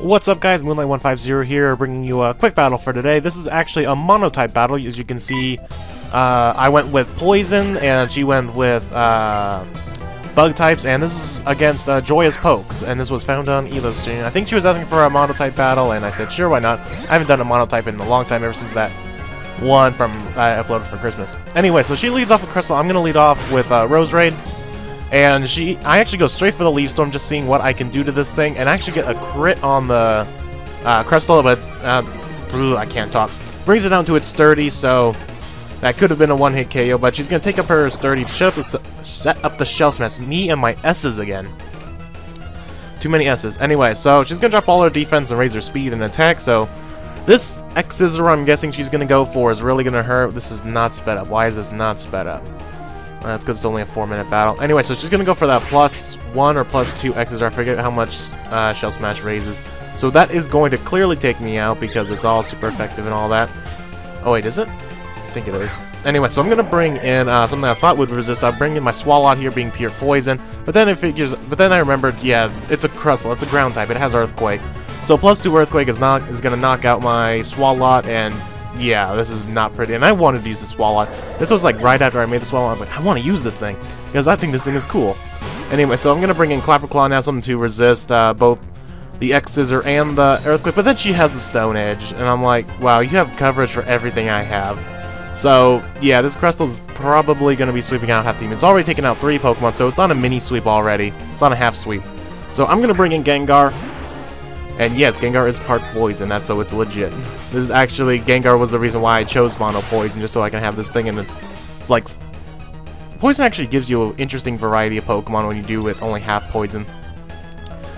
What's up guys, Moonlight150 here, bringing you a quick battle for today. This is actually a Monotype battle. As you can see, I went with Poison, and she went with Bug types, and this is against JoyousPoke, and this was found on Elo's stream. I think she was asking for a Monotype battle, and I said, sure, why not? I haven't done a Monotype in a long time, ever since that one from I uploaded for Christmas. Anyway, so she leads off with Crystal. I'm gonna lead off with Rose Raid. And I actually go straight for the Leaf Storm, just seeing what I can do to this thing, and actually get a crit on the Crystal, but I can't talk. Brings it down to its 30, so that could have been a one-hit KO, but she's gonna take up her 30 to set up the Shell Smash. Me and my S's again. Too many S's. Anyway, so she's gonna drop all her defense and raise her speed and attack, so this X-Scissor I'm guessing she's gonna go for is really gonna hurt. This is not sped up. Why is this not sped up? That's because it's only a 4-minute battle. Anyway, so she's going to go for that +1 or +2 X's. I forget how much Shell Smash raises. So that is going to clearly take me out because it's all super effective and all that. Oh wait, is it? I think it is. Anyway, so I'm going to bring in something I thought would resist. I'll bring in my Swalot here being pure poison. But then I remembered, yeah, it's a Crustle. It's a ground type. It has Earthquake. So +2 Earthquake is going to knock out my Swalot, and yeah, this is not pretty, and I wanted to use the Swalot. This was like right after I made the Swalot. I'm like, I want to use this thing because I think this thing is cool. Anyway, so I'm gonna bring in Clapper Claw now, something to resist both the X-Scissor and the Earthquake. But then she has the Stone Edge, and I'm like, wow, you have coverage for everything I have. So yeah, this Crystal's probably gonna be sweeping out half team. It's already taken out 3 Pokemon, so it's on a mini sweep already. It's on a half sweep. So I'm gonna bring in Gengar. And yes, Gengar is part poison, that's so it's legit. This is actually, Gengar was the reason why I chose Mono Poison, just so I can have this thing in the, like, Poison actually gives you an interesting variety of Pokemon when you do it only half poison.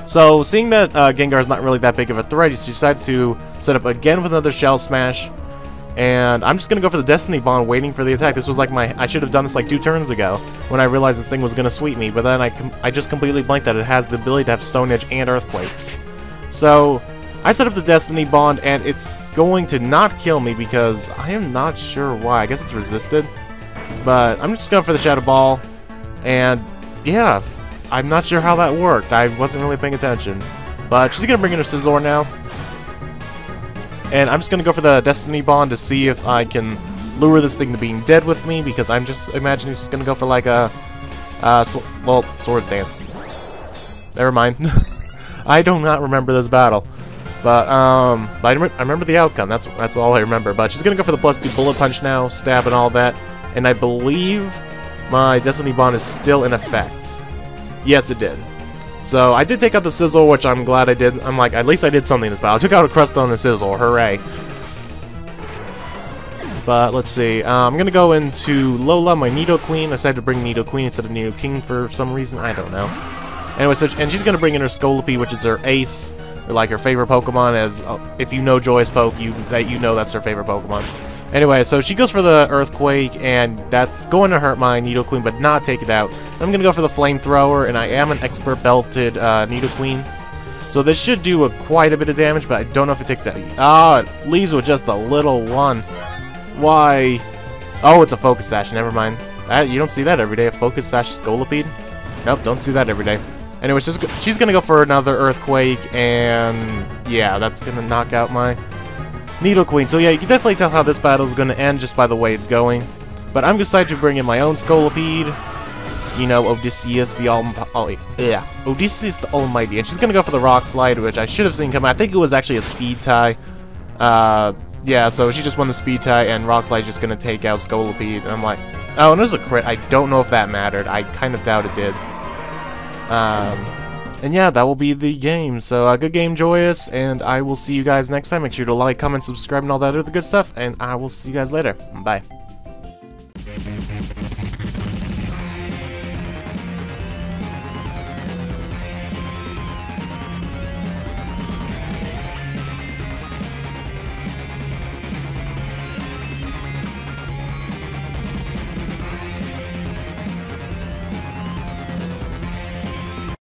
So, seeing that Gengar is not really that big of a threat, she decides to set up again with another Shell Smash. And I'm just gonna go for the Destiny Bond, waiting for the attack. This was like I should have done this like 2 turns ago, when I realized this thing was gonna sweep me, but then I just completely blanked that it has the ability to have Stone Edge and Earthquake. So, I set up the Destiny Bond, and it's going to not kill me because I am not sure why. I guess it's resisted. But I'm just going for the Shadow Ball, and yeah, I'm not sure how that worked. I wasn't really paying attention. But she's going to bring in her Scizor now. And I'm just going to go for the Destiny Bond to see if I can lure this thing to being dead with me, because I'm just imagining she's going to go for like a, Swords Dance. Never mind. I do not remember this battle, but I remember the outcome. That's all I remember. But she's gonna go for the +2 Bullet Punch now, stab and all that, and I believe my Destiny Bond is still in effect. Yes, it did. So I did take out the Scizor, which I'm glad I did. I'm like, at least I did something in this battle. I took out a Crustle and the Scizor. Hooray! But let's see. I'm gonna go into Lola, my Nidoqueen. I decided to bring Nidoqueen instead of Nidoking for some reason. I don't know. Anyway, so and she's gonna bring in her Scolipede, which is her ace, or like her favorite Pokemon. As if you know JoyousPoke, you know that's her favorite Pokemon. Anyway, so she goes for the Earthquake, and that's going to hurt my Nidoqueen, but not take it out. I'm gonna go for the Flamethrower, and I am an expert belted Nidoqueen, so this should do quite a bit of damage, but I don't know if it takes that. Ah, it leaves with just a little one. Why? Oh, it's a Focus Sash. Never mind. You don't see that every day. A Focus Sash Scolipede. Nope, don't see that every day. Anyway, she's gonna go for another Earthquake, and yeah, that's gonna knock out my Nidoqueen. So yeah, you can definitely tell how this battle is gonna end just by the way it's going. But I'm decided to bring in my own Scolipede. You know, Odysseus the Almighty, and she's gonna go for the Rock Slide, which I should have seen come out. I think it was actually a Speed tie. Yeah, so she just won the Speed tie, and Rock Slide is just gonna take out Scolipede. And I'm like, oh, and it was a crit. I don't know if that mattered. I kind of doubt it did. And yeah, that will be the game. So, good game, Joyous, and I will see you guys next time. Make sure to like, comment, subscribe, and all that other good stuff, and I will see you guys later. Bye.